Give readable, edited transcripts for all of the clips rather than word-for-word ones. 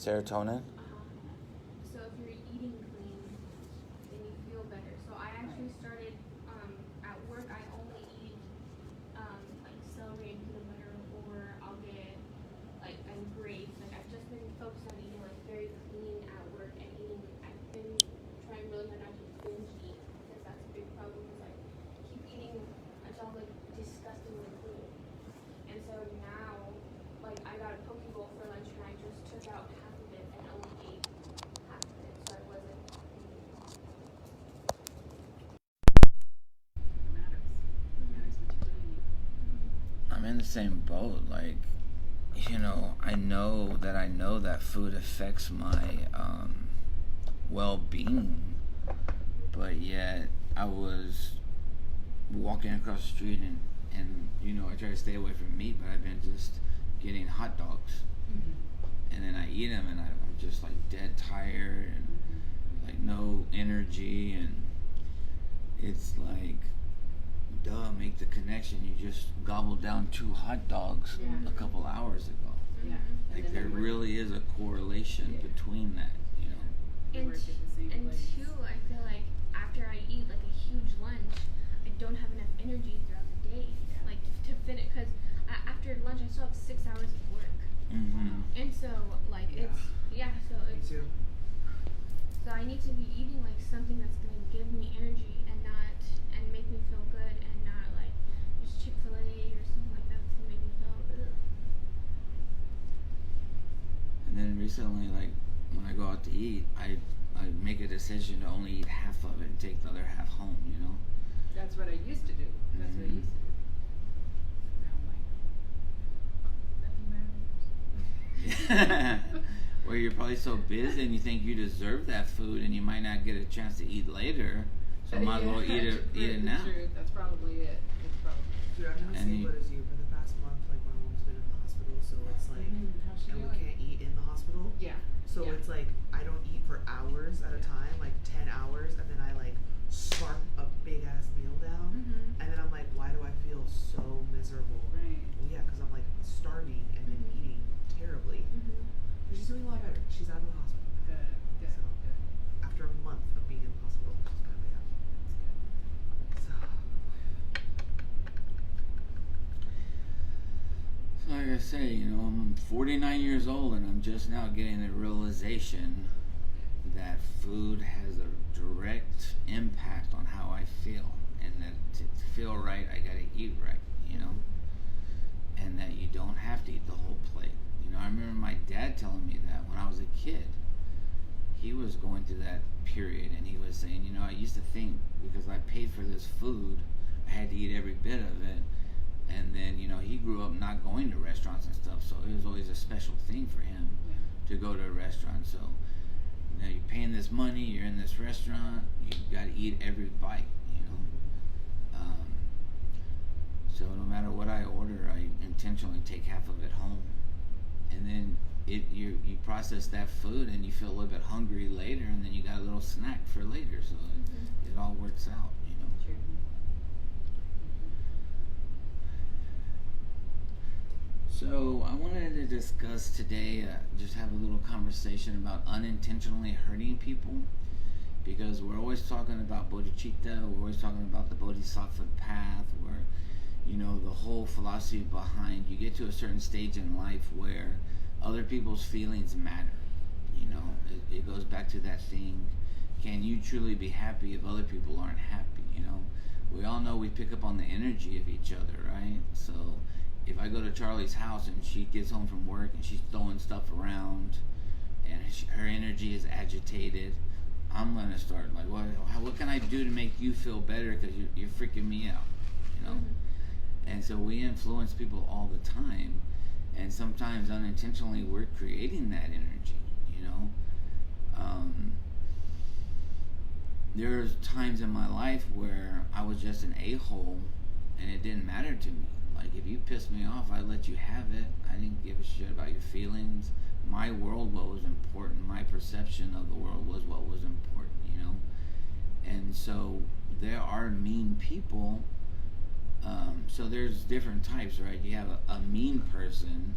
Serotonin? So if you're eating clean, then you feel better. So I actually started at work. I only eat like celery and peanut butter, or I'll get like grapes. Like I've just been focused on eating like very clean at work and eating. I've been trying really hard not to binge eat because that's a big problem. Is like keep eating until I'm like disgustingly clean. And so now, like I got a poke bowl for lunch and I just took out half of it and only ate half of it, so I wasn't. I'm in the same boat. Like, I know that food affects my well-being, but yet I was walking across the street and I try to stay away from meat, but I've been just getting hot dogs, and then I eat them and I'm just like dead tired and like no energy, and it's like, duh, make the connection. You just gobbled down 2 hot dogs a couple hours ago. Yeah. Like there really is a correlation between that, And two, I feel like after I eat like a huge lunch, I don't have enough energy throughout the day, like to finish. Because after lunch, I still have 6 hours of work, and so like so Me it's too. so I need to be eating like something that's gonna give me energy and make me feel good, and not like just Chick-fil-A or something like that that's gonna make me feel ugh. And then recently, like when I go out to eat, I make a decision to only eat half of it and take the other half home. That's what I used to do. That's what I used to do. Now I'm like, nothing matters. Where you're probably so busy and you think you deserve that food and you might not get a chance to eat later, so might as well eat it now. True. That's probably it. Dude, I'm in the same boat as you. For the past month, like my mom's been in the hospital, so it's like, How's she and we doing? can't eat in the hospital. Yeah. So it's like I don't eat for hours at a time, like 10 hours, and then I like scarf a big ass meal down, and then I'm like, why do I feel so miserable? Right. Well, yeah, because I'm like starving and then eating terribly. But she's doing a lot better. She's out of the hospital. Good. So after a month of being in the hospital, she's finally out. So Like I say, I'm 49 years old and I'm just now getting the realization that food has a direct impact on how I feel, and that to feel right, I gotta eat right, and that you don't have to eat the whole plate. I remember my dad telling me that when I was a kid. He was going through that period and he was saying, I used to think because I paid for this food, I had to eat every bit of it. And then, he grew up not going to restaurants and stuff, so it was always a special thing for him to go to a restaurant. So, you're paying this money, you're in this restaurant, you got to eat every bite, So no matter what I order, I intentionally take half of it home. And then you process that food and you feel a little bit hungry later, and then you got a little snack for later, so it all works out, True. So I wanted to discuss today, just have a little conversation about unintentionally hurting people, because we're always talking about bodhicitta, we're always talking about the bodhisattva path, where, the whole philosophy behind you get to a certain stage in life where other people's feelings matter. It goes back to that thing, can you truly be happy if other people aren't happy? We all know we pick up on the energy of each other, right? So if I go to Charlie's house and she gets home from work and she's throwing stuff around and her energy is agitated, I'm going to start like, what can I do to make you feel better, because you're freaking me out, And so we influence people all the time, and sometimes unintentionally we're creating that energy, There's times in my life where I was just an a-hole and it didn't matter to me. Like, if you pissed me off, I let you have it. I didn't give a shit about your feelings. My world, what was important, my perception of the world was what was important, And so there are mean people. So there's different types, right? You have a mean person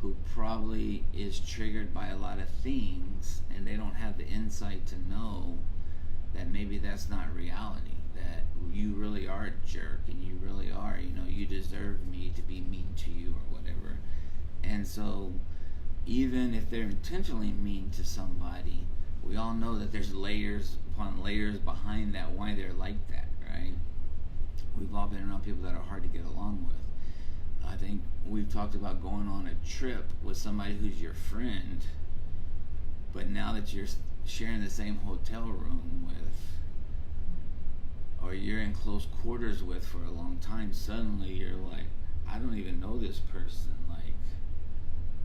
who probably is triggered by a lot of things, and they don't have the insight to know that maybe that's not reality, that you really are a jerk, and you really are, you deserve me to be mean to you or whatever. And so even if they're intentionally mean to somebody, we all know that there's layers upon layers behind that, why they're like that, right? We've all been around people that are hard to get along with. I think we've talked about going on a trip with somebody who's your friend, but now that you're sharing the same hotel room with, or you're in close quarters with for a long time, suddenly you're like, I don't even know this person. Like,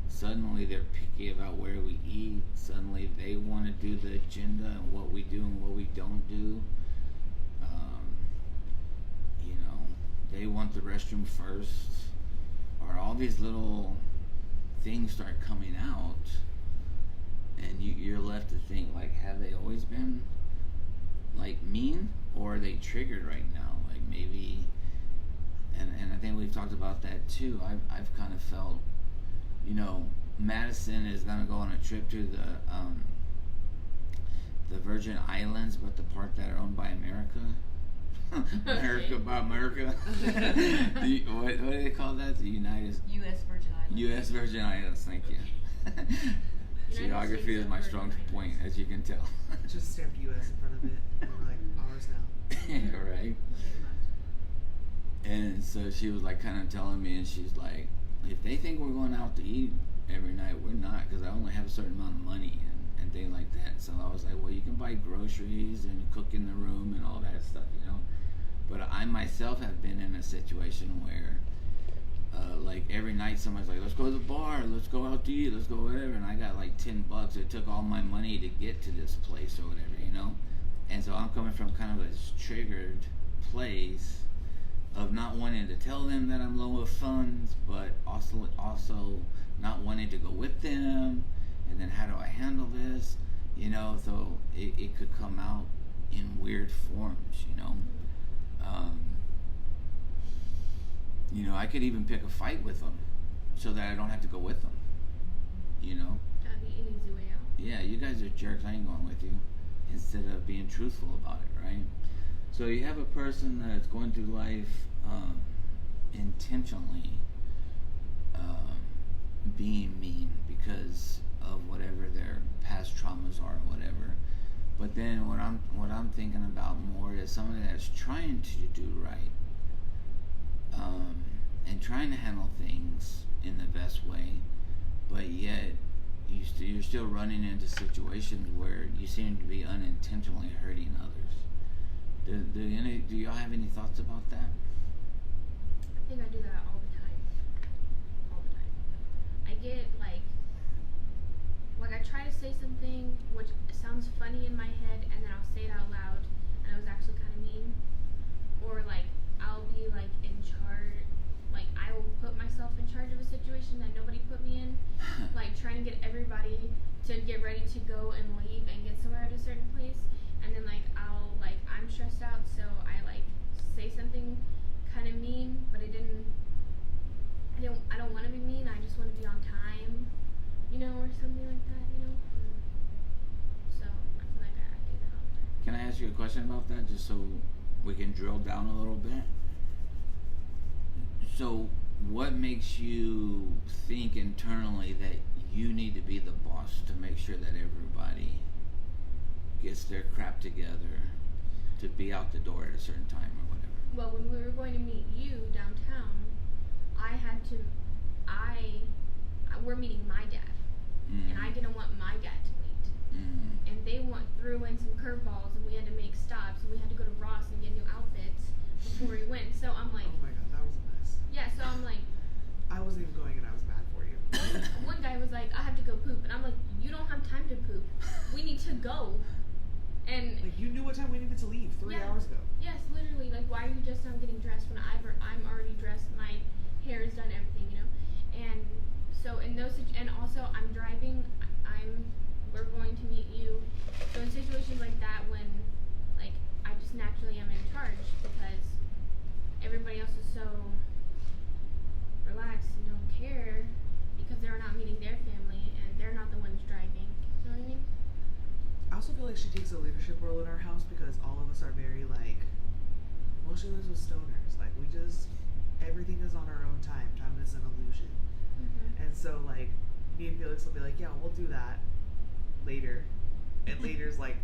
suddenly they're picky about where we eat. Suddenly they want to do the agenda and what we do and what we don't do. They want the restroom first. Or all these little things start coming out, and you're left to think, like, have they always been like mean, or are they triggered right now? Like, maybe, and I think we've talked about that too. I've kind of felt, Madison is gonna go on a trip to the Virgin Islands, but the part that are owned by America. America by America. What do they call that? The U.S. Virgin Islands. U.S. Virgin Islands. Thank you. Geography is my strong point, as you can tell. Just stamped U.S. in front of it, and we're like, ours now. Right. And so she was like kind of telling me, and she's like, if they think we're going out to eat every night, we're not, because I only have a certain amount of money and things like that. So I was like, well, you can buy groceries and cook in the room and all that stuff, But I myself have been in a situation where, like, every night somebody's like, let's go to the bar, let's go out to eat, let's go whatever, and I got like $10. It took all my money to get to this place or whatever, And so I'm coming from kind of this triggered place of not wanting to tell them that I'm low of funds, but also not wanting to go with them. And then how do I handle this? So it could come out in weird forms, I could even pick a fight with them so that I don't have to go with them, That'd be an easy way out. Yeah, you guys are jerks, I ain't going with you, instead of being truthful about it, right? So you have a person that's going through life intentionally being mean because of whatever their past traumas are or whatever. But then what I'm thinking about more is somebody that's trying to do right, and trying to handle things in the best way, but yet you're still running into situations where you seem to be unintentionally hurting others. Do y'all have any thoughts about that? I think I do that all the time. I get like I try to say something which sounds funny in my head, and then I'll say it out loud, and it was actually kind of mean. Or like I'll be like in charge, like I will put myself in charge of a situation that nobody put me in, like trying to get everybody to get ready to go and leave and get somewhere at a certain place, and then like I'm stressed out, so I like say something kind of mean, but I don't want to be mean. I just want to be on time, or something like that, So I feel like I do that all the time. Can I ask you a question about that, just so we can drill down a little bit? So what makes you think internally that you need to be the boss to make sure that everybody gets their crap together to be out the door at a certain time or whatever? Well, when we were going to meet you downtown, we're meeting my dad, and I didn't want my dad to wait. And they threw in some curveballs, and we had to make stops, and we had to go to Ross and get new outfits before we went. So I'm like, oh my god, that was a mess. Yeah, so I'm like, I wasn't even going, and I was mad for you. One guy was like, I have to go poop, and I'm like, you don't have time to poop. We need to go. And like, you knew what time we needed to leave 3 hours ago. Yes, literally. Like, why are you just now getting dressed when I'm already dressed? My hair is done, everything, And so in those, and also I'm driving. We're going to meet you. So in situations like that, when like I just naturally am in charge because everybody else is so relaxed and don't care because they're not meeting their feel like she takes a leadership role in our house because all of us are very like, well, she lives with stoners. Like we just, everything is on our own time. Time is an illusion. And so like, me and Felix will be like, yeah, we'll do that later. And later's like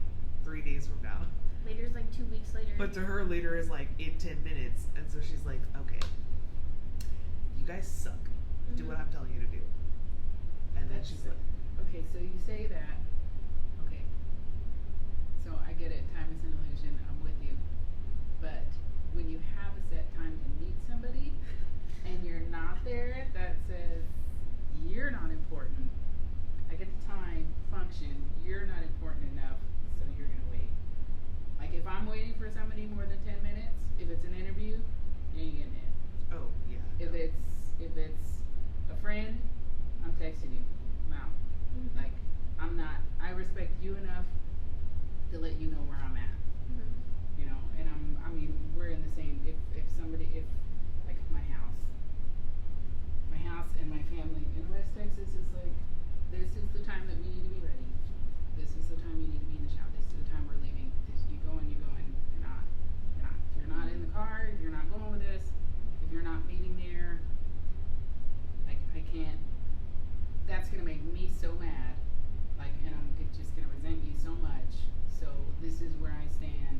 3 days from now. Later's like 2 weeks later. But to her, later is like in 10 minutes. And so she's like, okay, you guys suck. Do what I'm telling you to do. And then she's like, okay, so you say that. Okay. So I get it. Time is an illusion. I'm with you. But when you have a set time to meet somebody and you're not there, that says you're not important. I get the time, function, you're not important enough, so you're going to wait. Like if I'm waiting for somebody more than 10 minutes, if it's an interview, you ain't getting it. oh, yeah. If it's a friend, I'm texting you. I'm out. Like I respect you enough to let you know where I'm at. You know, and we're in the same, if like my house and my family in West Texas is like, this is the time that we need to be ready. This is the time you need to be in the shower. This is the time we're leaving. You going, you're not. If you're not in the car, you're not going with us. If you're not meeting there, like I can't, that's gonna make me so mad. Like, and I'm just gonna resent you so much. So this is where I stand.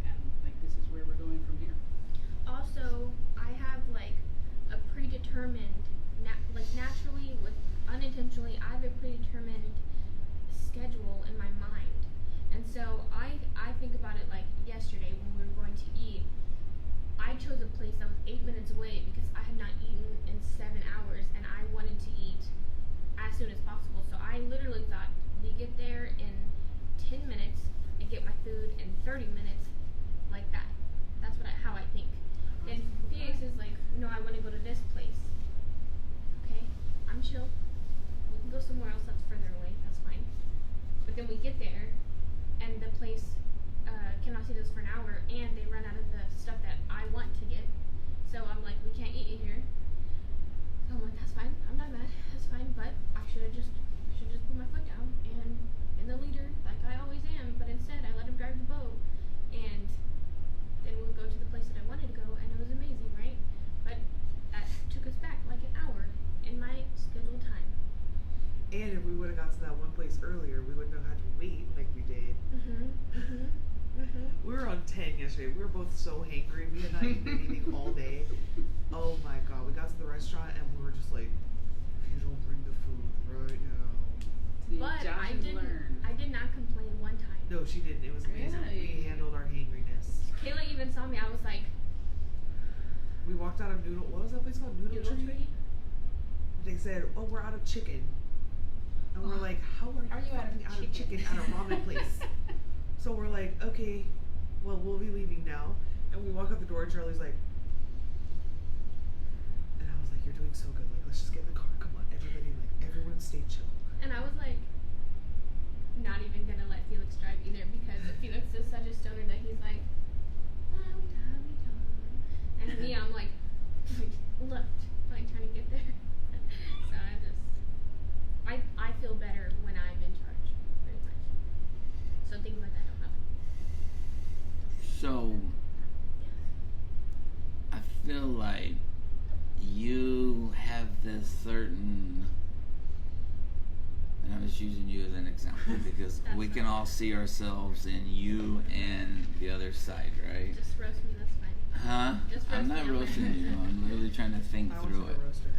And like, this is where we're going from here. Also, I have like a predetermined, naturally with unintentionally, I have a predetermined schedule in my mind. And so I think about it like yesterday when we were going to eat. I chose a place that was 8 minutes away because I had not eaten in 7 hours and I wanted to eat as soon as possible. So I literally thought we get there in 10 minutes and get my food in 30 minutes, like that. That's how I think. And Felix is like, no, I want to go to this place. Okay, I'm chill. We can go somewhere else that's further away. That's fine. But then we get there, and the place cannot see us for an hour, and they run out of the stuff that I want to get. So I'm like, we can't eat it here. So I'm like, that's fine. I'm not mad. That's fine. But I should just put my foot down and in the leader like I always am. But instead, I let him drive the boat, and then we'll go to the place that I wanted to go, and it was amazing, right? But that took us back like an hour in my scheduled time. And if we would have got to that one place earlier, we wouldn't have had to wait like we did. We were on 10 yesterday. We were both so hangry. We had not eaten anything all day. Oh my god. We got to the restaurant and we were just like, you don't bring the food right now. See, But Josh has learned. I did not complain one time. No, she didn't. It was amazing. Really? We handled our hangriness. Kayla even saw me. I was like, We walked out of what was that place called? Noodle Tree? They said, oh, we're out of chicken. And we're like, how are you fucking out of chicken at a ramen place? So we're like, okay, well, we'll be leaving now. And we walk out the door and Charlie's like, and I was like, you're doing so good. Like, let's just get in the car. Come on, everybody, like, everyone stay chill. and I was like, not even gonna let Felix drive either because Felix is such a stoner that he's like, and me, I'm like left, like trying to get there. So I feel better when I'm in charge, very much. So things like that don't happen. So, I feel like you have this certain, and I'm just using you as an example because we can all see ourselves in you and the other side, right? Just roast me, that's fine. Huh? Just I'm roast not me. roasting you. I'm literally trying to think I through was it. a roaster.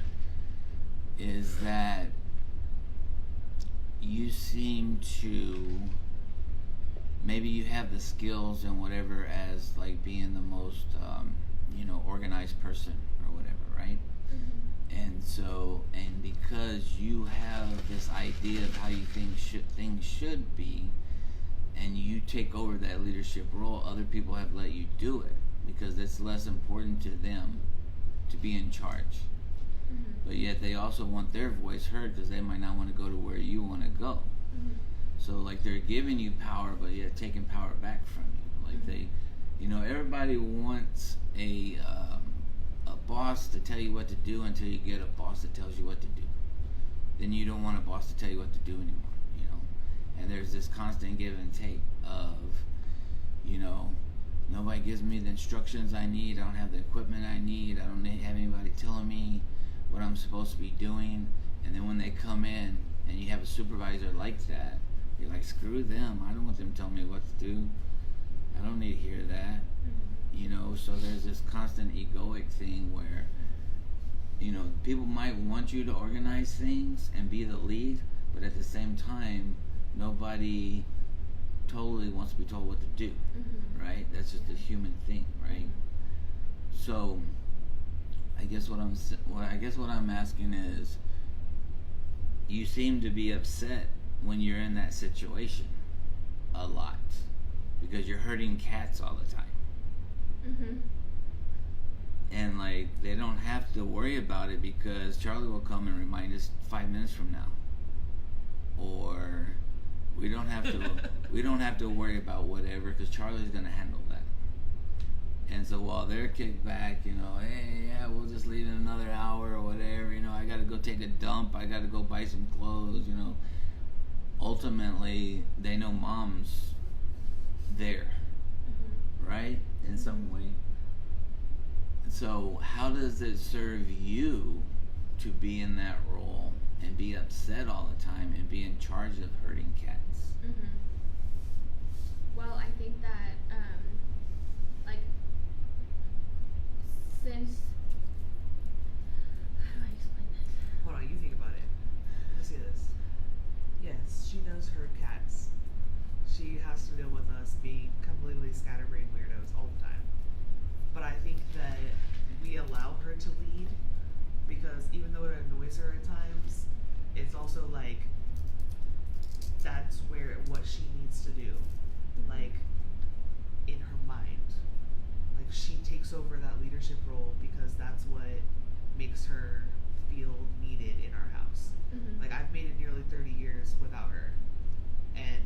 Is that you seem to, maybe you have the skills and whatever as like being the most organized person or whatever, right? And so, and because you have this idea of how you think things should be, and you take over that leadership role, other people have let you do it because it's less important to them to be in charge. But yet they also want their voice heard because they might not want to go to where you want to go. So like they're giving you power, but yet taking power back from you. Like they, everybody wants a boss to tell you what to do until you get a boss that tells you what to do. Then you don't want a boss to tell you what to do anymore, and there's this constant give and take of, you know, nobody gives me the instructions I need. I don't have the equipment I need. I don't have anybody telling me what I'm supposed to be doing. And then when they come in and you have a supervisor like that, you're like, screw them. I don't want them telling me what to do. I don't need to hear that. You know, so there's this constant egoic thing where, you know, people might want you to organize things and be the lead, but at the same time, nobody totally wants to be told what to do, right? That's just a human thing, right? So, I guess what I'm asking is, you seem to be upset when you're in that situation a lot because you're hurting cats all the time. And like, they don't have to worry about it because Charlie will come and remind us 5 minutes from now, or we don't have to worry about whatever because Charlie's gonna handle that. And so while they're kicked back, you know, hey, yeah, we'll just leave in another hour or whatever, you know, I gotta go take a dump, I gotta go buy some clothes, you know. Ultimately, they know mom's there, right? In some way. So how does it serve you to be in that role and be upset all the time and be in charge of herding cats? Well, I think that, like, since, how do I explain this? Hold on, you think about it. Let's see this. Yes, she does herd cats. She has to deal with us being completely scatterbrained weirdos all the time. But I think that we allow her to lead because even though it annoys her at times, it's also like that's what she needs to do. Like, in her mind. Like, she takes over that leadership role because that's what makes her feel needed in our house. Like, I've made it nearly 30 years without her. And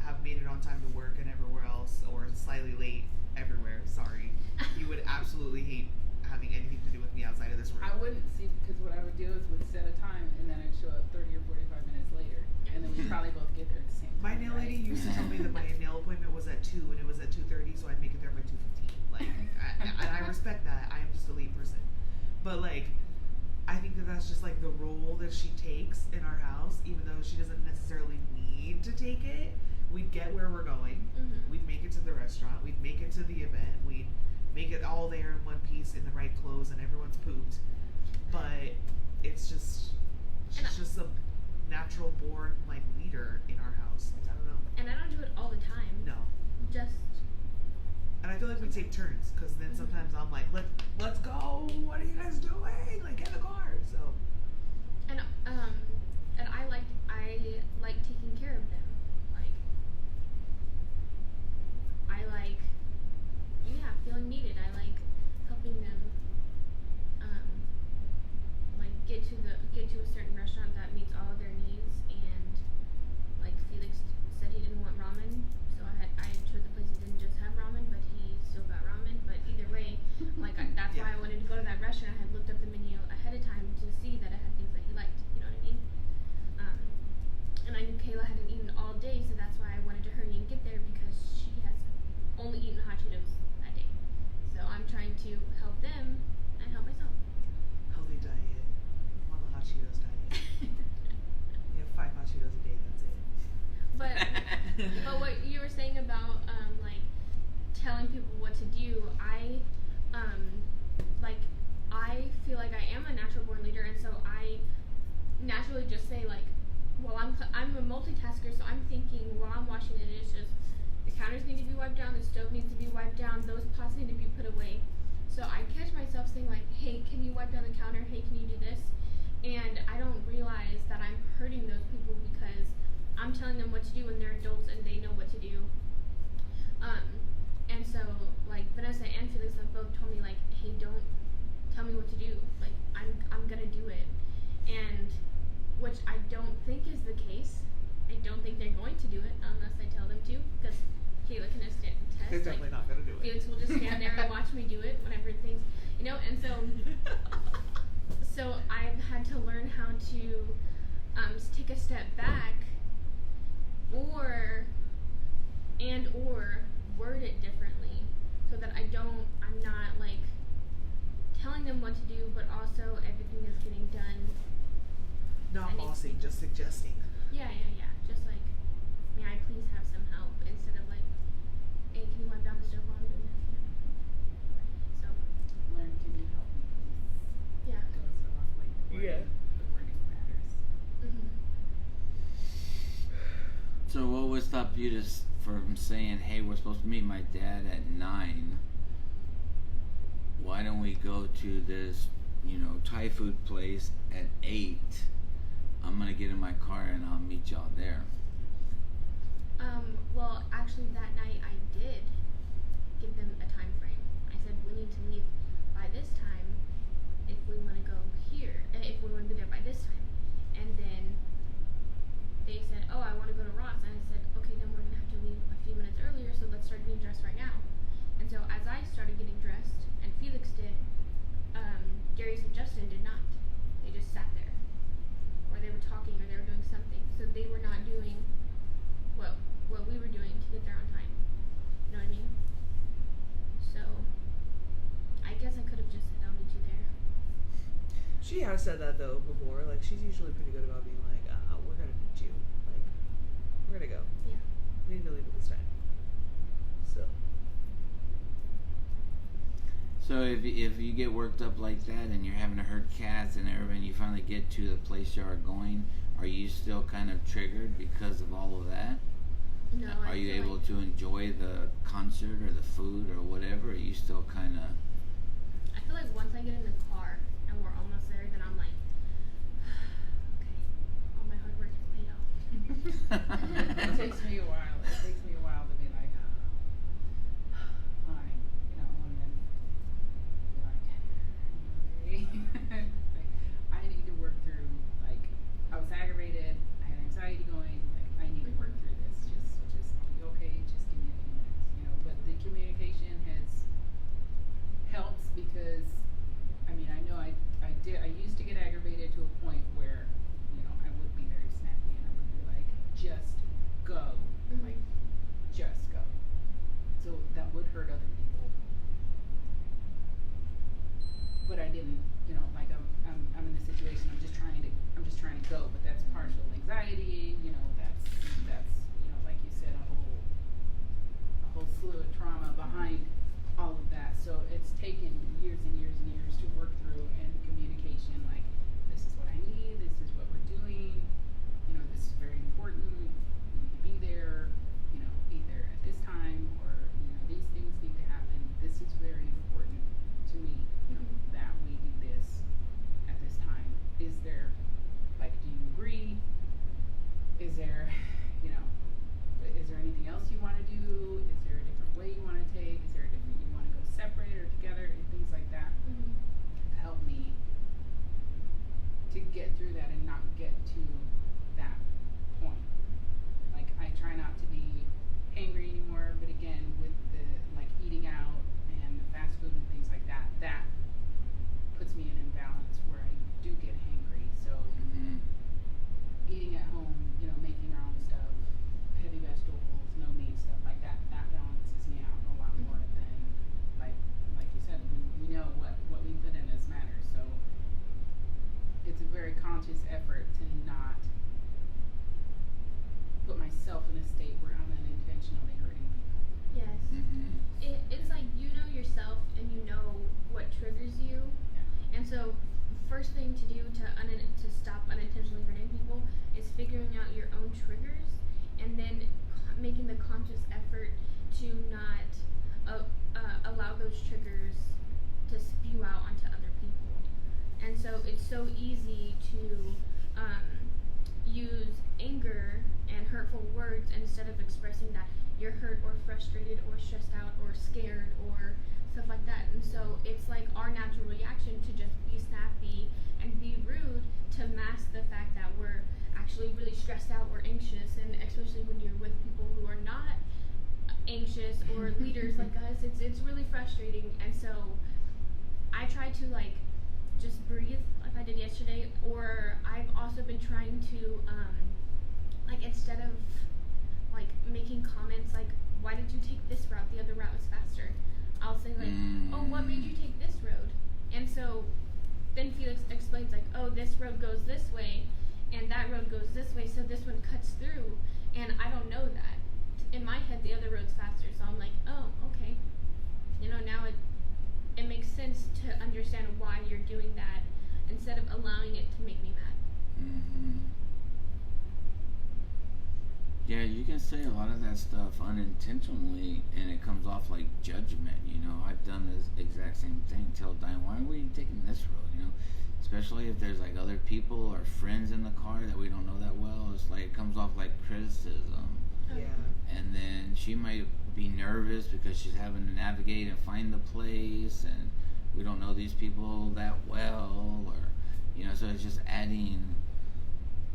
have made it on time to work and everywhere else, or slightly late everywhere. Sorry. You would absolutely hate having anything to do with me outside of this room. I wouldn't see, because what I would do is would set a time and then I'd show up 30 or 45 minutes later, and then we'd probably both get there at the same time. My nail lady used to tell me that my nail appointment was at 2 and it was at 2:30, so I'd make it there by 2:15. Like, and I respect that. I am just a late person. But like, I think that that's just like the role that she takes in our house, even though she doesn't necessarily need to take it. We'd get where we're going. We'd make it to the restaurant. We'd make it to the event. We'd make it all there in one piece in the right clothes, and everyone's pooped. But it's just, she's just a natural born like leader in our house. I don't know. And I don't do it all the time. No. Just. And I feel like we take turns, because then sometimes I'm like, let's go. What are you guys doing? Like, get in the car. So. And I like taking care of them. I like, feeling needed. I like helping them, like get to a certain restaurant that meets all of their needs. And like Felix said, he didn't want ramen, so I chose the place that didn't just have ramen, but he still got ramen. But either way, like that's why I wanted to go to that restaurant. I had looked up the menu ahead of time to see that it had things that he liked. You know what I mean? And I knew Kayla hadn't eaten all day, so that's why I wanted to hurry and get there, because she has only eaten hot Cheetos that day. So I'm trying to help them and help myself. Healthy diet. I'm on the hot Cheetos diet. You have 5 hot Cheetos a day, that's it. But what you were saying about like telling people what to do, I feel like I am a natural born leader, and so I naturally just say like, well, I'm a multitasker, so I'm thinking while I'm washing the dishes, the counters need to be wiped down, the stove needs to be wiped down, those pots need to be put away. So I catch myself saying like, hey, can you wipe down the counter? Hey, can you do this? And I don't realize that I'm hurting those people because I'm telling them what to do when they're adults and they know what to do. And so like Vanessa and Felix have both told me like, hey, don't tell me what to do. Like I'm gonna do it. And which I don't think is the case. I don't think they're going to do it unless I tell them to, because Kayla can attest. They're definitely not gonna do it. Felix will just stand there and watch me do it whenever things, you know. And so I've had to learn how to take a step back or word it differently so that I'm not like telling them what to do, but also everything is getting done. Not bossing, just suggesting. Yeah. Just like, may I please have some help, instead of like, hey, can you wipe down the stove while I'm doing this? So Learn, can you help me please? yeah. Goes a long way. Yeah. The wording matters. Mm-hmm. So what would stop you from saying, hey, we're supposed to meet my dad at 9. Why don't we go to this, Thai food place at 8? I'm gonna get in my car and I'll meet y'all there. Well, actually, that night I did give them a time frame. I said we need to leave by this time if we want to go here, if we want to be there by this time. And then they said, oh, I want to go to Ross. And I said, okay, then we're going to have to leave a few minutes earlier, so let's start getting dressed right now. And so as I started getting dressed, and Felix did, Darius and Justin did not. They just sat there. Or they were talking, or they were doing something. So they were not doing what we were doing to get there on time. You know what I mean? So I guess I could have just said, I'll meet you there. She has said that though before. Like, she's usually pretty good about being like, we're gonna meet you. Like, we're gonna go. Yeah. We need to leave at this time. So if you get worked up like that and you're having to herd cats and everything, you finally get to the place you are going, are you still kind of triggered because of all of that? No. Are you able to enjoy the concert or the food or whatever? Or are you still kind of... I feel like once I get in the car and we're almost there, then I'm like, okay, all my hard work has paid off. It takes me a while. It takes me a while to be like, fine, and then be like, okay. Like, I need to work through, like, I was aggravated, I had anxiety going, like, I need to work through this, just I'll be okay, just give me a few minutes, but the communication helps because, I know I used to get aggravated to a point where, I would be very snappy and I would be like, just go. Mm-hmm. Like, just go. So that would hurt other people. But I didn't, like I'm in this situation, I'm just trying to go, but that's partial anxiety, that's like you said, a whole slew of trauma behind all of that. So it's taken years and years and years to work through, and communication, like, this is what I need, this is what we're doing, this is very important, we need to be there, either at this time or, these things need to happen. This is very important to me, that we do this at this time. Is there, like, do you agree? Is there, is there anything else you want to do? Is there a different way you want to take? Is there a different, you want to go separate or together? And things like that help me to get through that and not get to that point. Like, I try not to be hangry anymore, but again, with the, like, eating out and the fast food and things like that, that puts me in imbalance where I do get hangry. So eating at home, making our own stuff, heavy vegetables, no meat, stuff like that, that balances me out a lot more than, like you said, we know what we put in as matters. So it's a very conscious effort to not put myself in a state where I'm unintentionally hurting people. Yes. It's like, you know yourself and you know what triggers you. Yeah. And so first thing to do to stop unintentionally hurting people is figuring out your own triggers, and then making the conscious effort to not allow those triggers to spew out onto other people. And so it's so easy to use anger and hurtful words instead of expressing that you're hurt or frustrated or stressed out or scared or stuff like that. And so it's like our natural reaction to just be snappy and be rude to mask the fact that we're actually really stressed out or anxious, and especially when you're with people who are not anxious or leaders like us, it's really frustrating. And so I try to, like, just breathe like I did yesterday, or I've also been trying to like, instead of like making comments like, why did you take this route? The other route was faster. I'll say like, oh, what made you take this road? And so then Felix explains like, oh, this road goes this way and that road goes this way, so this one cuts through, and I don't know that. In my head, the other road's faster, so I'm like, oh, okay. You know, now it makes sense to understand why you're doing that instead of allowing it to make me mad. Mm-hmm. Yeah, you can say a lot of that stuff unintentionally, and it comes off like judgment. You know, I've done this exact same thing. Tell Diane, why are we taking this road? You know, especially if there's like other people or friends in the car that we don't know that well. It's like it comes off like criticism. Yeah. And then she might be nervous because she's having to navigate and find the place, and we don't know these people that well, or you know, so it's just adding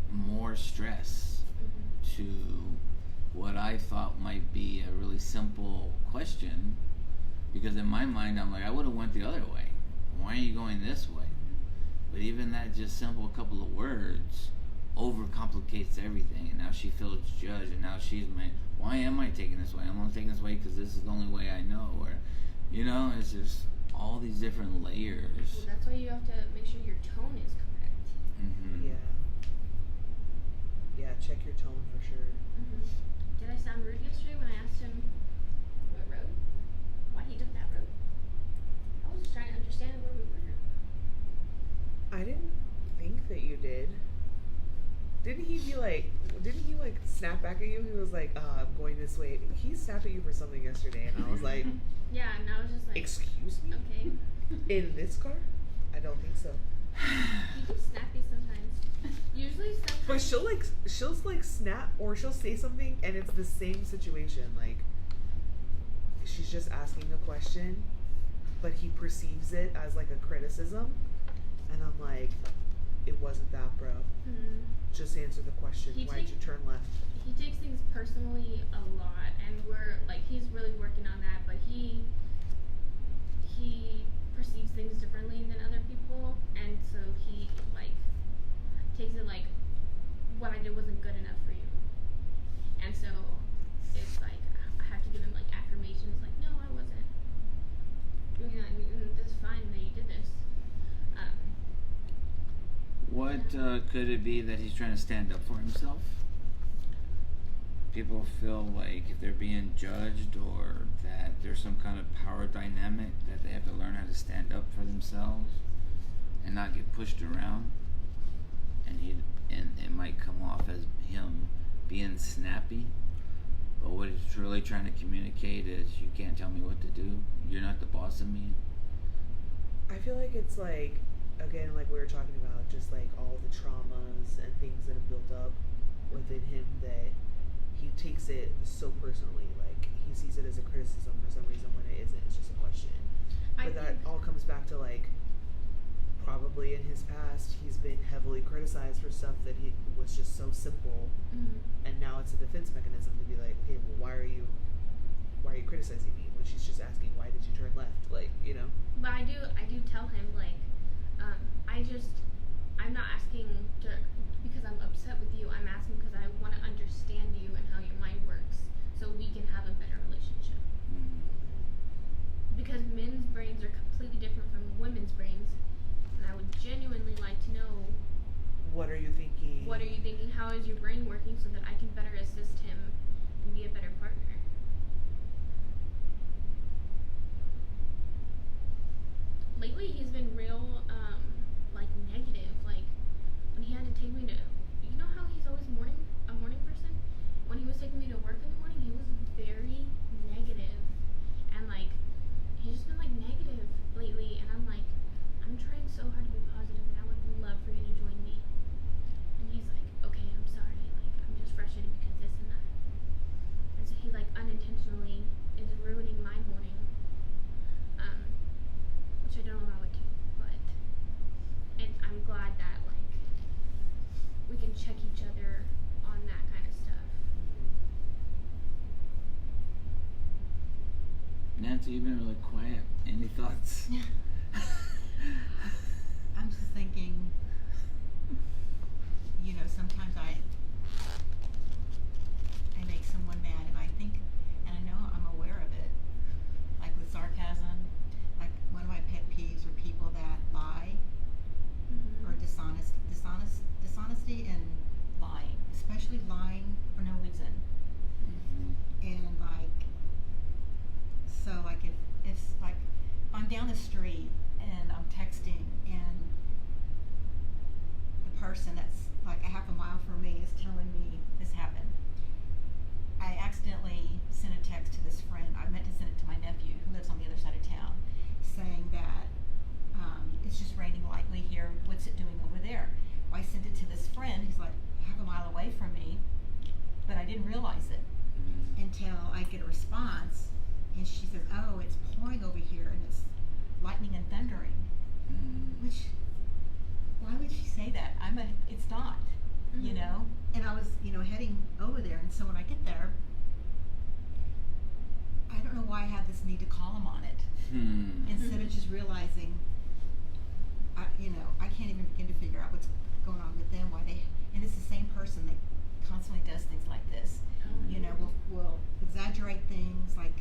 more stress to what I thought might be a really simple question, because in my mind I'm like, I would have went the other way. Why are you going this way? But even that just simple couple of words overcomplicates everything, and now she feels judged, and now she's like, why am I taking this way? I'm only taking this way because this is the only way I know, or you know, it's just all these different layers. Well, that's why you have to make sure your tone is correct. Mm-hmm. Yeah. Yeah, check your tone for sure. Did I sound rude yesterday when I asked him what road? Why he took that road? I was just trying to understand where we were. I didn't think that you did. Didn't he snap back at you? He was like, I'm going this way. He snapped at you for something yesterday, and I was like, Yeah, and I was just like, excuse me? okay. In this car? I don't think so. He gets snappy sometimes. Usually sometimes. But she'll snap, or she'll say something and it's the same situation. Like, she's just asking a question, but he perceives it as like a criticism, and I'm like, it wasn't that, bro. Just answer the question. Why'd you turn left? He takes things personally a lot, and we're like, he's really working on that, but he perceives things differently than other people, and so he like takes it like, what I did wasn't good enough for you, and so it's like I have to give him like affirmations, like, no, I wasn't doing that, and this is fine that you did this. What could it be that he's trying to stand up for himself? People feel like if they're being judged, or that there's some kind of power dynamic that they have to learn how to stand up for themselves and not get pushed around. And it might come off as him being snappy. But what he's really trying to communicate is, you can't tell me what to do. You're not the boss of me. I feel like it's like, again, like we were talking about, just like all the traumas and things that have built up within him, that he takes it so personally. Like, he sees it as a criticism for some reason when it isn't. It's just a question. But that all comes back to like, probably in his past he's been heavily criticized for stuff that he was just so simple, and now it's a defense mechanism to be like, hey, well, why are you criticizing me when she's just asking, why did you turn left? Like, you know. But I do tell him, like, I'm not asking because I'm upset with you. I'm asking because I want to understand you and how your mind works, so we can have a better relationship. Because men's brains are completely different from women's brains, and I would genuinely like to know, what are you thinking? How is your brain working, so that I can better assist him and be a better partner. Lately, he's been real, like, negative. Like, when he had to take me to, you know how he's always a morning person? When he was taking me to work in the morning, he was very negative. And, like, he's just been, like, negative lately. And I'm like, I'm trying so hard to be positive, and I would love for you to join me. And he's like, okay, I'm sorry. Like, I'm just frustrated because this and that. And so he, like, unintentionally is ruining my morning. Which I don't allow it to, but I'm glad that, like, we can check each other on that kind of stuff. Nancy, you've been really quiet. Any thoughts? I'm just thinking, you know, sometimes I make someone actually lying for no reason. And like, so like if like I'm down the street and I'm texting and the person that's like a half a mile from me is telling me this happened. I accidentally sent a text to this friend. I meant to send it to my nephew who lives on the other side of town, saying that it's just raining lightly here. What's it doing over there? Well, I sent it to this friend who's like half a mile away from me, but I didn't realize it until I get a response, and she says, "Oh, it's pouring over here, and it's lightning and thundering." Which, why would she say that? It's not, you know. And I was, heading over there, and so when I get there, I don't know why I have this need to call him on it instead of just realizing, I can't even begin to figure out what's going on with them. Why and it's the same person that constantly does things like this. Will exaggerate things, like,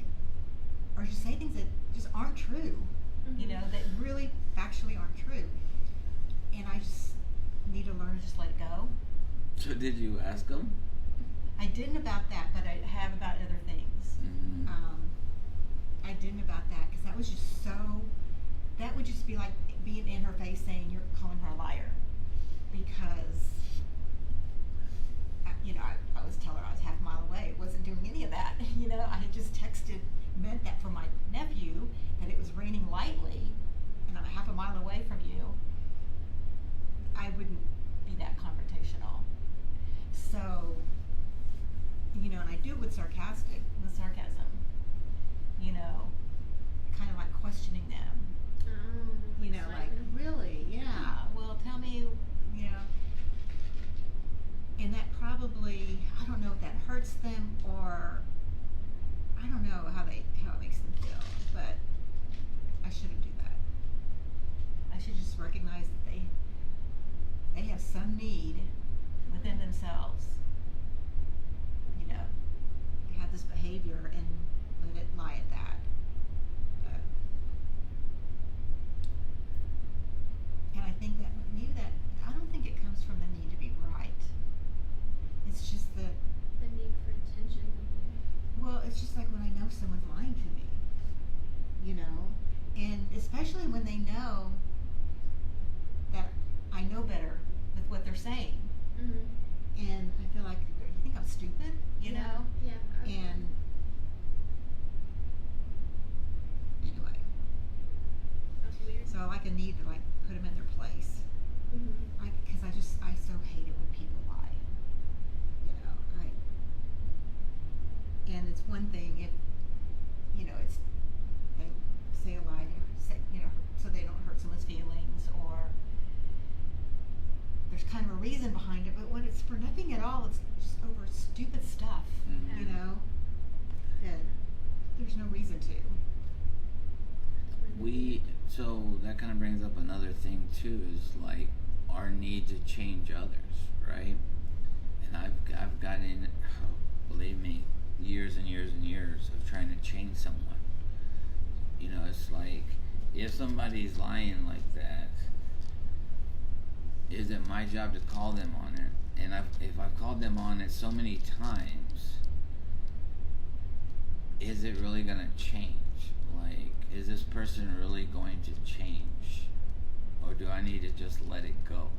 or just say things that just aren't true. That really factually aren't true. And I just need to learn to just let it go. So did you ask him? I didn't about that, but I have about other things. I didn't about that because that was just that would just be like being in her face saying you're calling her a liar. Because, I was telling her I was half a mile away. Wasn't doing any of that. I had just meant that for my nephew, that it was raining lightly, and I'm a half a mile away from you. I wouldn't be that confrontational. So, and I do it with sarcasm, kind of like questioning them. Like, really? Yeah. Well, tell me, and that probably, I don't know if that hurts them or I don't know how it makes them feel, but I shouldn't do that. I should just recognize that they have some need within themselves, to have this behavior and let it lie at that. And I think that I don't think it comes from the need to be right. It's just the need for attention. Well, it's just like when I know someone's lying to me, and especially when they know that I know better with what they're saying. And I feel like, you think I'm stupid, know? Yeah. And anyway, That's weird. so I need to put them in their place. Because I so hate it when people lie. And it's one thing if, it's they say a lie, so they don't hurt someone's feelings, or there's kind of a reason behind it. But when it's for nothing at all, it's just over stupid stuff, that there's no reason to. So that kind of brings up another thing too, is like our need to change others, right? And I've gotten, believe me, years and years and years of trying to change someone. It's like, if somebody's lying like that, is it my job to call them on it? And if I've called them on it so many times, is it really gonna change? Like, is this person really going to change? Or do I need to just let it go?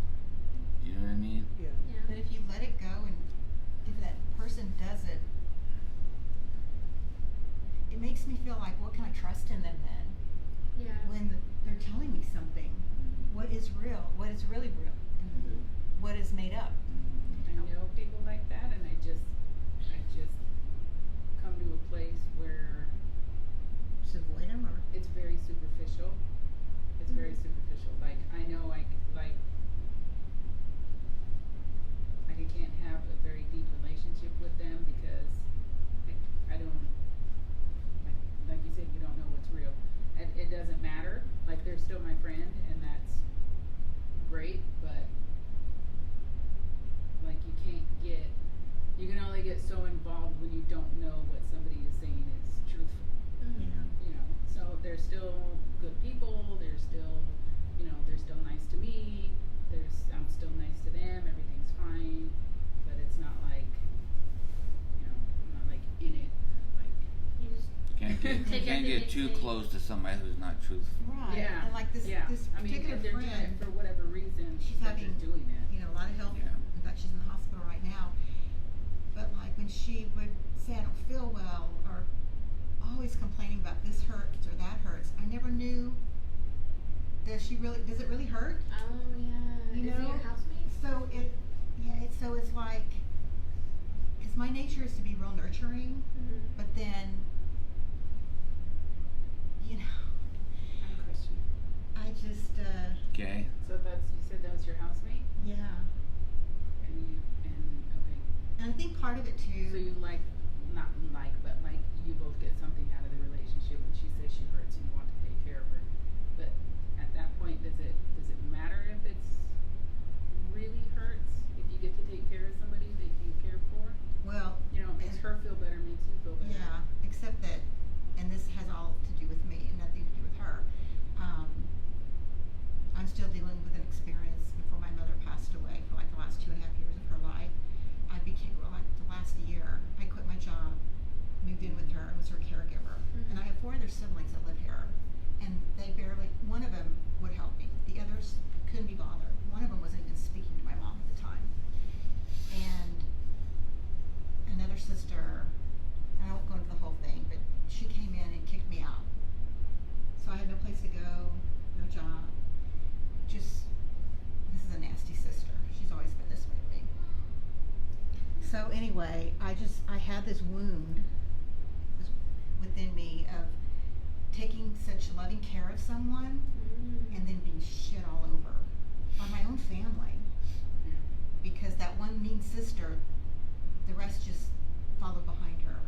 You know what I mean? Yeah. But if you let it go, and if that person does it, it makes me feel like, what can I trust in them then? Yeah. When they're telling me something, what is real? What is really real? What is made up? I know people like that, and I just come to a place where Just avoid them, or it's very superficial. It's very superficial. Like, I know I can't have a very deep relationship with them because I don't, like you said, you don't know what's real. And it doesn't matter. Like, they're still my friend, and that's great, but like, you can only get so involved when you don't know what somebody is saying is truthful. So they're still good people, they're still nice to me, I'm still nice to them, everything's fine, but it's not like Take can't get too everything. close to somebody who's not truthful. Right. Yeah. And like this Yeah. this I mean, particular if they're doing friend, it for whatever reason, she's that having, they're doing it. you know, a lot of health. Yeah. In fact, she's in the hospital right now. But like when she would say I don't feel well, or always complaining about this hurts or that hurts, I never knew. Does it really hurt? Oh yeah. You Is it know? your housemate? So it's like, because my nature is to be real nurturing, Mm-hmm. but then, you know, I'm a Christian. I just Okay. So you said that was your housemate, yeah. and okay. And I think part of it too. So you but you both get something out of the relationship when she says she hurts and you want to take care of her. But at that point, does it matter if it's really hurts? If you get to take care of somebody that you care for, Well, you know, it makes her feel better, makes you feel better. yeah, except that, and this has all to do with me and nothing to do with her. I'm still dealing with an experience before my mother passed away for like the last 2.5 years of her life. I became, like the last year, I quit my job, moved in with her, and was her caregiver. Mm-hmm. And I have 4 other siblings that live here, and one of them would help me. The others couldn't be bothered. One of them wasn't even speaking to my mom at the time. And another sister, and I won't go into the whole thing, but she came in and kicked me out. So I had no place to go, no job. This is a nasty sister. She's always been this way to me. So anyway, I had this wound within me of taking such loving care of someone and then being shit all over by my own family. Yeah. Because that one mean sister, the rest just followed behind her.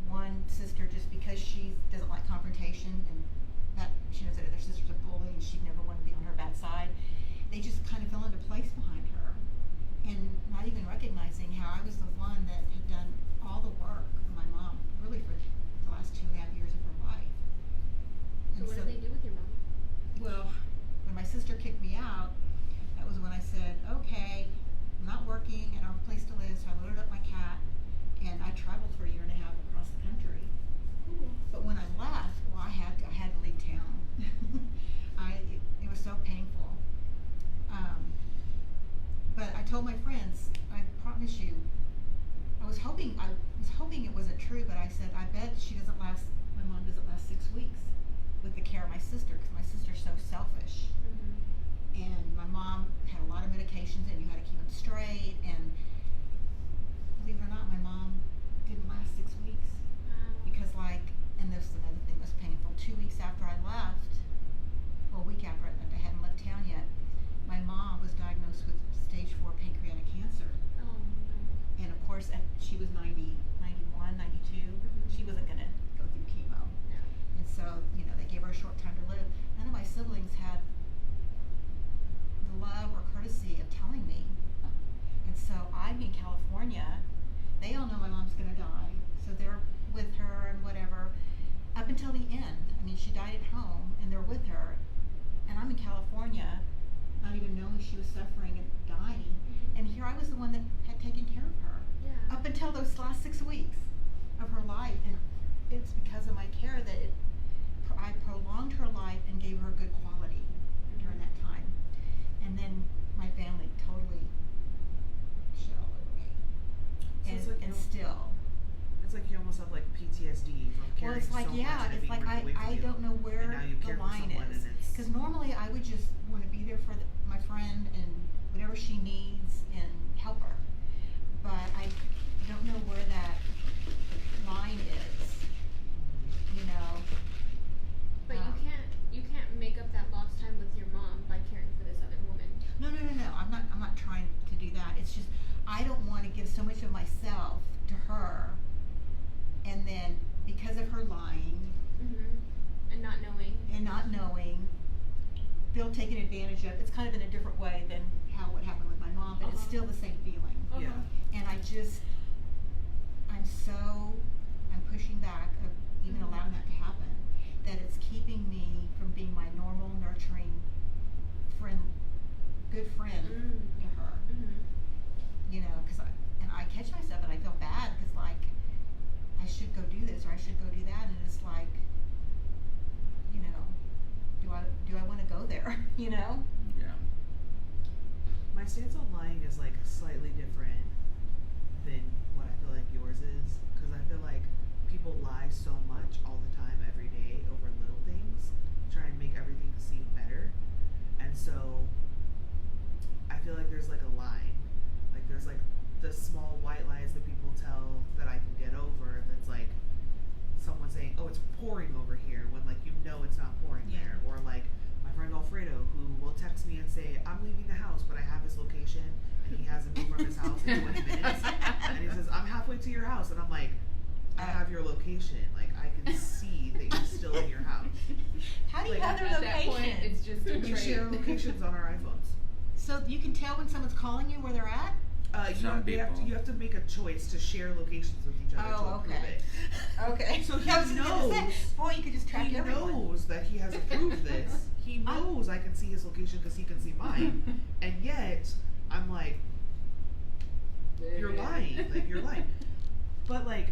One sister, just because she doesn't like confrontation and that she knows that other sister's a bully and she'd never want to be on her bad side, they just kind of fell into place behind her. And not even recognizing how I was the one that had done all the work for my mom, really for the last 2.5 years of her life. So what did they do with your mom? Well, when my sister kicked me out, that was when I said, okay, I'm not working and I don't have a place to live, so I loaded up my cat and I traveled for 1.5 years across the country. But when I left, well, I had to leave town. It was so painful. But I told my friends, I promise you, I was hoping it wasn't true, but I said, I bet my mom doesn't last 6 weeks with the care of my sister, because my sister's so selfish. Mm-hmm. And my mom had a lot of medications and you had to keep them straight, and believe it or not, my mom didn't last 6 weeks. Because and this is another thing that's painful, 2 weeks after I left, well, a week after I left, I hadn't left town yet, my mom was diagnosed with stage 4 pancreatic cancer. Oh no. And of course, she was 90, 91, 92. She wasn't going to go through chemo. No. And so, they gave her a short time to live. None of my siblings had the love or courtesy of telling me. And so I'm in California. They all know my mom's going to die. So they're with her and whatever. Up until the end. I mean, she died at home and they're with her. And I'm in California, not even knowing she was suffering and dying. And here I was the one that had taken care of her. Yeah. Up until those last 6 weeks of her life. And it's because of my care that I prolonged her life and gave her good quality during that time. And then my family totally shit all over me. So it's like Still. It's like you almost have like PTSD from Well, caring it's like, so much and it it's being like ripped away from I you. don't know where And now you the care for line someone is. and it's- Because normally I would just want to be there for my friend and whatever she needs and help her. But I don't know where that line is. But you can't make up that lost time with your mom by caring for this other woman. No. I'm not trying to do that. It's just I don't want to give so much of myself to her, and then because of her lying Mm-hmm. And not knowing. feel taken advantage of. It's kind of in a different way than what happened with my mom, but it's Uh-huh. still the same feeling. Uh-huh. Yeah. And I'm pushing back of even Mhm. allowing that to happen, that it's keeping me from being my normal, nurturing good friend to her. Mm-hmm. Because I catch myself and I feel bad because I should go do this or I should go do that, and it's there, you know? Yeah. My stance on lying is like slightly different than what I feel like yours is, because I feel like people lie so much all the time, every day, over little things, try and make everything seem better, and so I feel like there's like a line, like there's like the small white lies that people tell that I can get over. That's like someone saying, "Oh, it's pouring over here," when like you know it's not pouring there, or like my friend Alfredo, who will text me and say, "I'm leaving the house, but I have his location, and he hasn't moved from his house in 20 minutes." And he says, "I'm halfway to your house," and I'm like, "I have your location. Like I can see that you're still in your house." How do you Like, have their at that location? point, it's just a We share trait. locations on our iPhones. So you can tell when someone's calling you where they're at? Some people. You have to make a choice to share locations with each other to Oh, approve okay. it. Okay. So he I was gonna say, knows- boy, you could just track He everyone. knows that he has approved this. He knows I can see his location because he can see mine. And yet, I'm like, you're lying. Like, you're lying. But, like,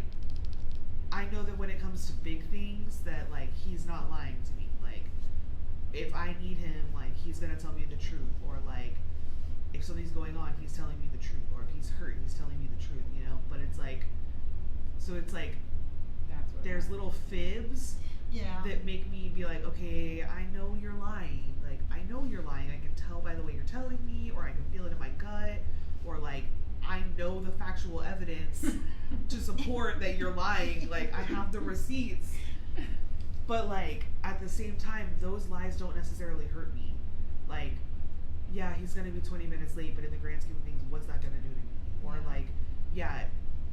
I know that when it comes to big things, that, like, he's not lying to me. Like, if I need him, like, he's going to tell me the truth. Or, like, if something's going on, he's telling me the truth. Or if he's hurt, he's telling me the truth, you know? But it's like, so it's like, That's what there's little fibs Yeah. that make me be like, okay, I know you're lying. Like, I know you're lying. I can tell by the way you're telling me, or I can feel it in my gut, or like, I know the factual evidence to support that you're lying. Like, I have the receipts. But like, at the same time, those lies don't necessarily hurt me. Like, yeah, he's gonna be 20 minutes late, but in the grand scheme of things, what's that gonna do to me? Or like, yeah,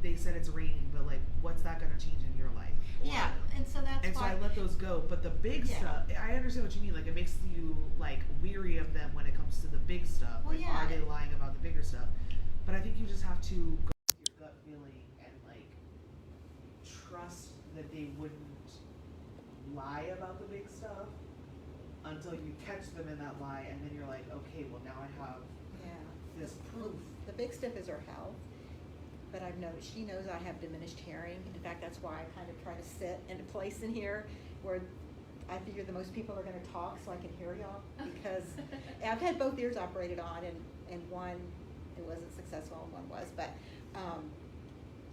they said it's raining, but like, what's that gonna change in your life? Or, Yeah, and so that's and so why. I let those go. But the big Yeah. stuff, I understand what you mean. Like, it makes you like weary of them when it comes to the big stuff. Well, Like, yeah. are they lying about the bigger stuff? But I think you just have to go with your gut feeling and like trust that they wouldn't lie about the big stuff until you catch them in that lie, and then you're like, okay, well now I have Yeah. this proof. The big stuff is her health, but I've noticed she knows I have diminished hearing. In fact, that's why I kind of try to sit in a place in here where I figure the most people are going to talk so I can hear y'all, because I've had both ears operated on, and one, it wasn't successful and one was, but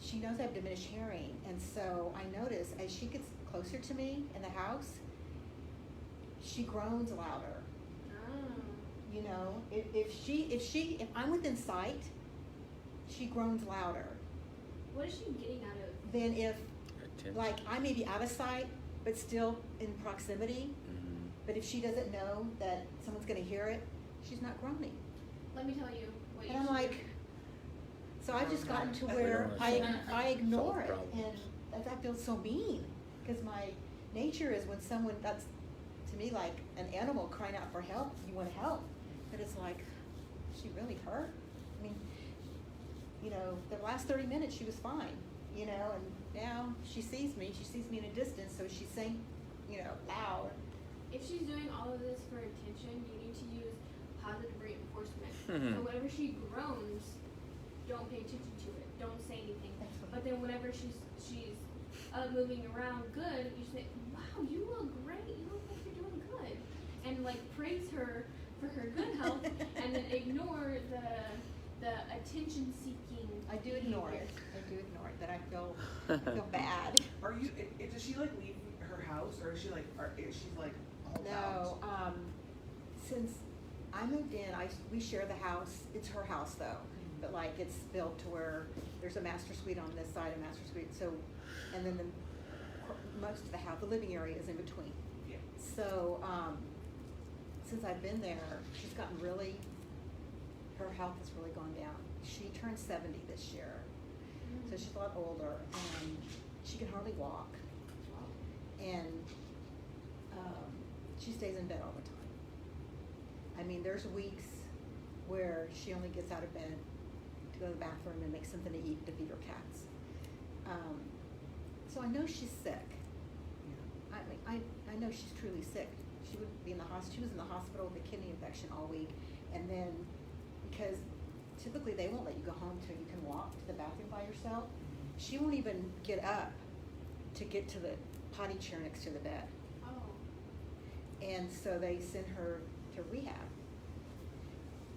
she knows I have diminished hearing, and so I notice as she gets closer to me in the house, she groans louder. Oh. You know, if I'm within sight, she groans louder What is she getting out of? than if, Attention. like, I may be out of sight, but still in proximity. Mhm. But if she doesn't know that someone's going to hear it, she's not groaning. Let me tell you what And you I'm should like, do. so I've just gotten to We where don't I wanna ignore it, solve and that feels so mean, because my nature is when someone, that's to me like an animal crying out for help, you want to help, but it's like, she really hurt. I mean, you know, the last 30 minutes she was fine, you know, and now she sees me in a distance, so she's saying, you know, loud. If she's doing all of this for attention, you need to use positive reinforcement. Mhm. So whenever she groans, don't pay attention to it. Don't say anything. That's what- But then whenever she's moving around good, you say, "Wow, you look great. You look like you're doing good," and like praise her for her good health, and then ignore the attention seeking. I do ignore it. That I feel bad. Are you? Does she like leave her house, or is she like? Is she like all out? No, since I moved in, we share the house. It's her house though, but like it's built to where there's a master suite on this side, a master suite. So, and then most of the house, the living area is in between. Yeah. So, since I've been there, she's gotten really. Her health has really gone down. She turned 70 this year, so she's a lot older, and she can hardly walk. And she stays in bed all the time. I mean, there's weeks where she only gets out of bed to go to the bathroom and make something to eat to feed her cats. So I know she's sick. Yeah. I mean, I know she's truly sick. She would be in the hospital. She was in the hospital with a kidney infection all week, and then because typically they won't let you go home till you can walk to the bathroom by yourself. She won't even get up to get to the potty chair next to the bed. Oh. And so they send her to rehab.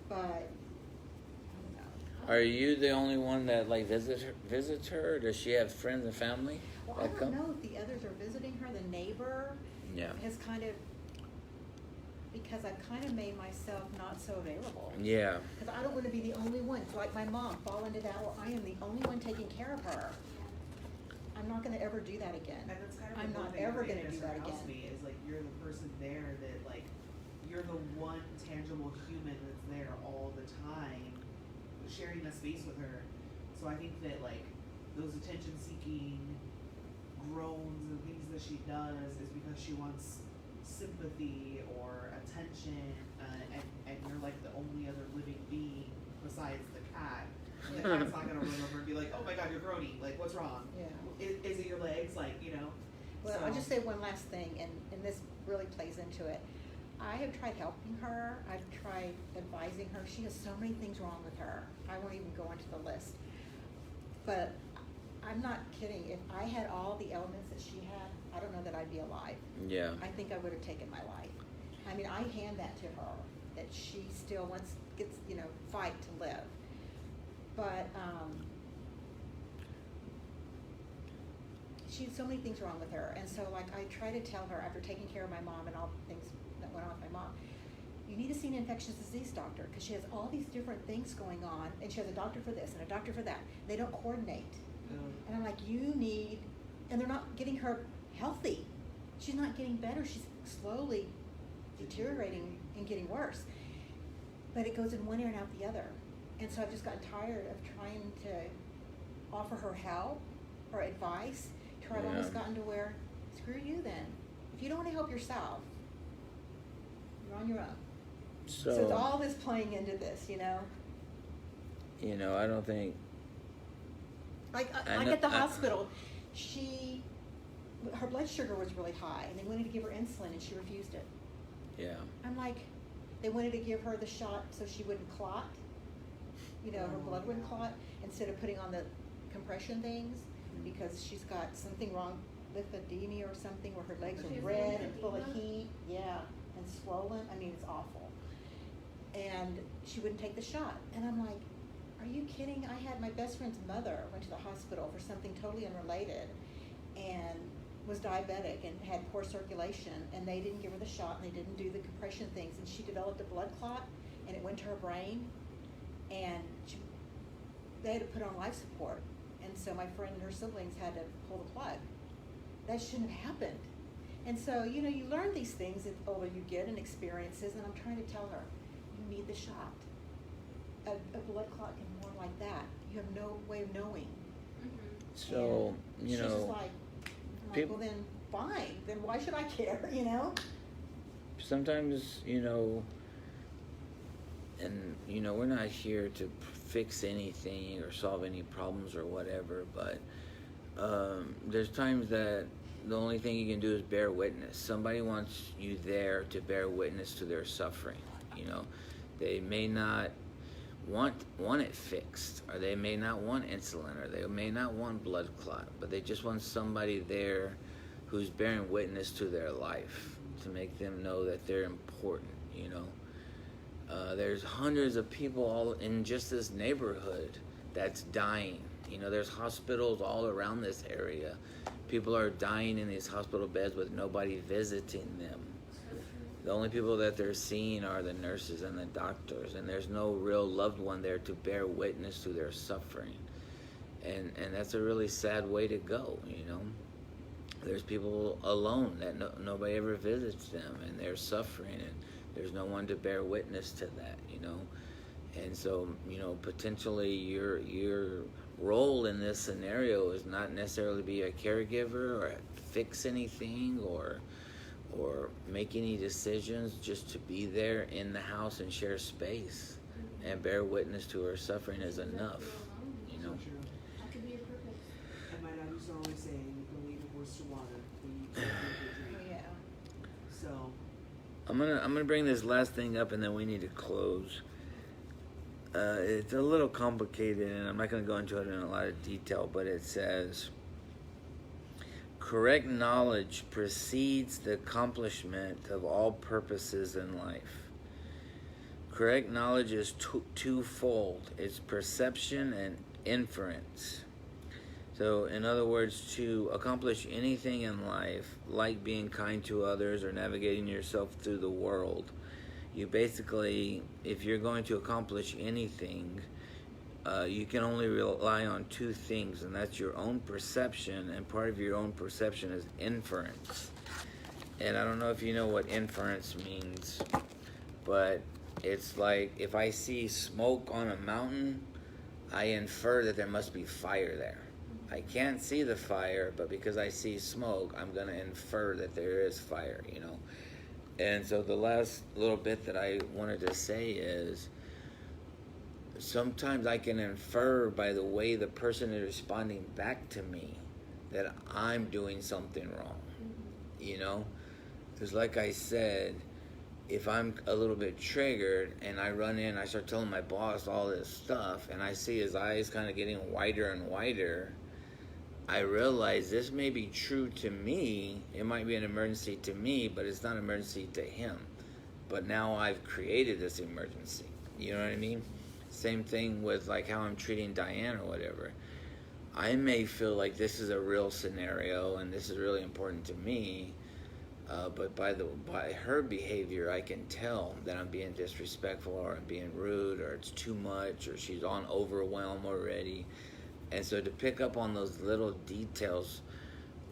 But I don't know. Are you the only one that like visits her, or does she have friends and family Well, I that don't come? know if the others are visiting her. The neighbor Yeah. has kind of, because I've kind of made myself not so available. Yeah. Because I don't want to be the only one, like my mom, fall into that, well, I am the only one taking care of her. I'm not going to ever do that again. And that's kind of I'm the one not thing ever that going to do that helps again. me is like you're the person there that like you're the one tangible human that's there all the time, sharing a space with her. So I think that like those attention-seeking groans and things that she does is because she wants sympathy or attention, and you're like the only other living being besides the cat. And the cat's not gonna run over and be like, "Oh my God, you're groaning! Like, what's wrong? Yeah. Is it your legs? Like, you know?" Well, So- I'll just say one last thing, and this really plays into it. I have tried helping her. I've tried advising her. She has so many things wrong with her. I won't even go into the list. But I'm not kidding. If I had all the elements that she had, I don't know that I'd be alive. Yeah. I think I would have taken my life. I mean, I hand that to her, that she still gets, fight to live. But she had so many things wrong with her. And so, like, I try to tell her after taking care of my mom and all the things that went on with my mom, you need to see an infectious disease doctor because she has all these different things going on, and she has a doctor for this and a doctor for that. They don't coordinate. And I'm like, you need, and they're not getting her healthy. She's not getting better. She's slowly deteriorating and getting worse. But it goes in one ear and out the other. And so I've just gotten tired of trying to offer her help or advice to where I've almost gotten to where, screw you then. If you don't want to help yourself, you're on your own. So it's all this playing into this, I don't think. Like know- at the hospital, her blood sugar was really high, and they wanted to give her insulin, and she refused it. Yeah. I'm like, they wanted to give her the shot so she wouldn't clot, her blood wouldn't clot, instead of putting on the compression things, because she's got something wrong, lymphedema or something, where her legs She are has red and full of lymphedema? heat, and swollen. I mean, it's awful. And she wouldn't take the shot, and I'm like, are you kidding? I had my best friend's mother went to the hospital for something totally unrelated and was diabetic and had poor circulation, and they didn't give her the shot, and they didn't do the compression things, and she developed a blood clot, and it went to her brain, and they had to put her on life support. And so my friend and her siblings had to pull the plug. That shouldn't have happened. And so, you learn these things the older you get and experiences, and I'm trying to tell her, you need the shot. A blood clot can form like that. You have no way of knowing. So, And she's just like, people- well then, fine. Then why should I care, Sometimes, and, we're not here to fix anything or solve any problems or whatever, but there's times that the only thing you can do is bear witness. Somebody wants you there to bear witness to their suffering, They may not want it fixed, or they may not want insulin, or they may not want blood clot, but they just want somebody there who's bearing witness to their life to make them know that they're important. There's hundreds of people all in just this neighborhood that's dying. There's hospitals all around this area. People are dying in these hospital beds with nobody visiting them. The only people that they're seeing are the nurses and the doctors, and there's no real loved one there to bear witness to their suffering. And that's a really sad way to go, There's people alone that nobody ever visits them, and they're suffering, and there's no one to bear witness to that, And so, potentially your role in this scenario is not necessarily be a caregiver or fix anything or make any decisions, just to be there in the house and share space and bear witness to her suffering is enough, So true. That could be your purpose. And my dad used to always say, "Don't leave a horse to water when you can't drink it." So I'm gonna bring this last thing up, and then we need to close. It's a little complicated, and I'm not going to go into it in a lot of detail, but it says, correct knowledge precedes the accomplishment of all purposes in life. correct knowledge is twofold. It's perception and inference. So, in other words, to accomplish anything in life, like being kind to others or navigating yourself through the world, you basically, if you're going to accomplish anything, you can only rely on two things, and that's your own perception, and part of your own perception is inference. And I don't know if you know what inference means, but it's like if I see smoke on a mountain, I infer that there must be fire there. I can't see the fire, but because I see smoke, I'm going to infer that there is fire, you know. And so the last little bit that I wanted to say is, sometimes I can infer by the way the person is responding back to me that I'm doing something wrong, you know. Because like I said, if I'm a little bit triggered and I run in, I start telling my boss all this stuff, and I see his eyes kind of getting wider and wider, I realize this may be true to me. It might be an emergency to me, but it's not an emergency to him. But now I've created this emergency. You know what I mean? Same thing with like how I'm treating Diane or whatever. I may feel like this is a real scenario and this is really important to me, but by her behavior, I can tell that I'm being disrespectful or I'm being rude or it's too much or she's on overwhelm already. And so to pick up on those little details,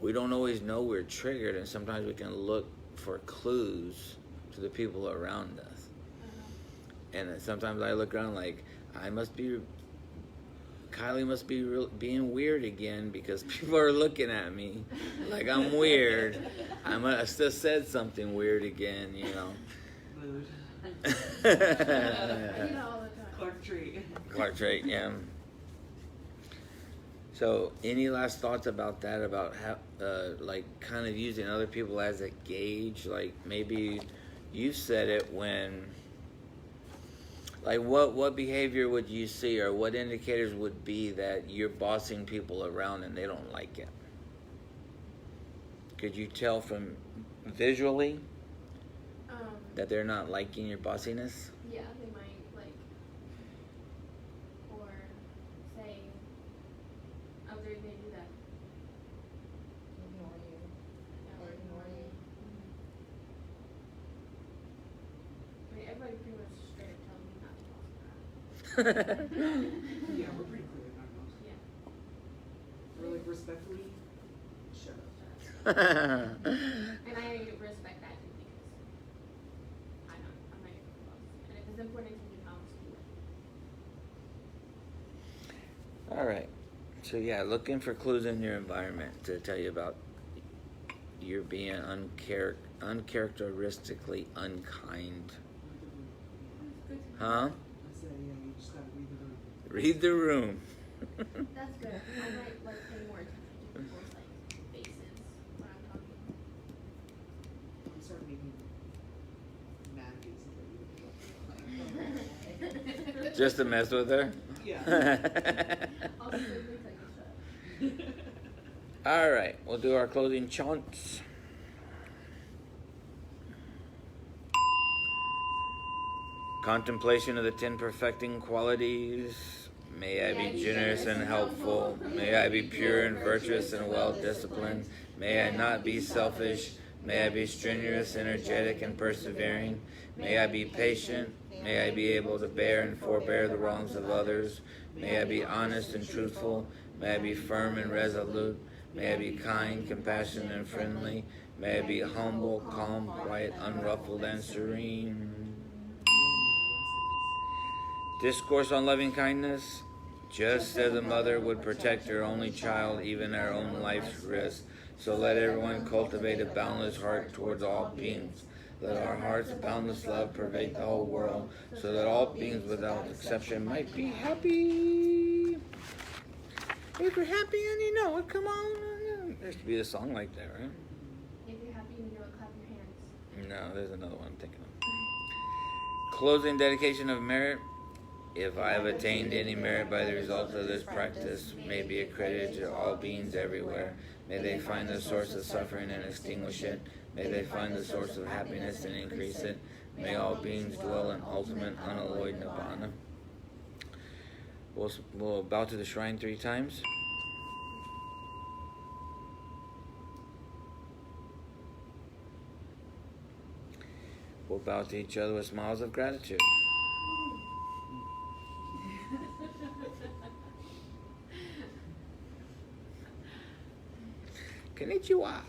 we don't always know we're triggered, and sometimes we can look for clues to the people around us. And then sometimes I look around like, Kylie must be being weird again because people are looking at me like I'm weird. I still said something weird again, you know. Mood. Clark trait, yeah. So, any last thoughts about that? About how, like, kind of using other people as a gauge? Like, maybe you said it when, like, what behavior would you see, or what indicators would be that you're bossing people around and they don't like it? Could you tell from visually that they're not liking your bossiness? Yeah, they might like, or say, "Oh, they're gonna do that." Ignore you. Yeah, or Ignore you. I mean, everybody pretty much straight up telling me not to boss around. Yeah, we're pretty clear in our most. Yeah. We're like, respectfully, shut up. And I respect that too because I'm not your boss. And if it's important to me, I'll just do it. All right. So yeah, looking for clues in your environment to tell you about you're being uncharacteristically unkind. Huh? I say, yeah, you just gotta read the room. Read the room. That's good. I might like pay more attention to people's like faces when I'm talking. I'm starting making mad faces at you. Just to mess with her? Yeah. I'll just quickly tell you shut up. All right, we'll do our closing chants. Contemplation of the 10 perfecting qualities. May I be generous and helpful. May I be pure and virtuous and well-disciplined. May I not be selfish. May I be strenuous, energetic, and persevering. May I be patient. May I be able to bear and forbear the wrongs of others. May I be honest and truthful. May I be firm and resolute. May I be kind, compassionate, and friendly. May I be humble, calm, quiet, unruffled, and serene. Discourse on loving kindness. Just as a mother would protect her only child, even at her own life's risk, so let everyone cultivate a boundless heart towards all beings. Let our heart's boundless love pervade the whole world, so that all beings without exception might be happy. If you're happy and you know it, come on. There should be a song like that, right? If you're happy, you know it, clap your hands. No, there's another one I'm thinking of. Closing dedication of merit. If I have attained any merit by the results of this practice, may be accredited to all beings everywhere. May they find the source of suffering and extinguish it. May they find the source of happiness and increase it. May all beings dwell in ultimate unalloyed nirvana. We'll bow to the shrine 3 times. We'll bow to each other with smiles of gratitude. Konnichiwa.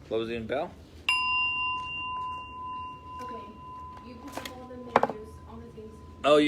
Closing bell. Okay, you pick up all the menus, all the things. Oh, you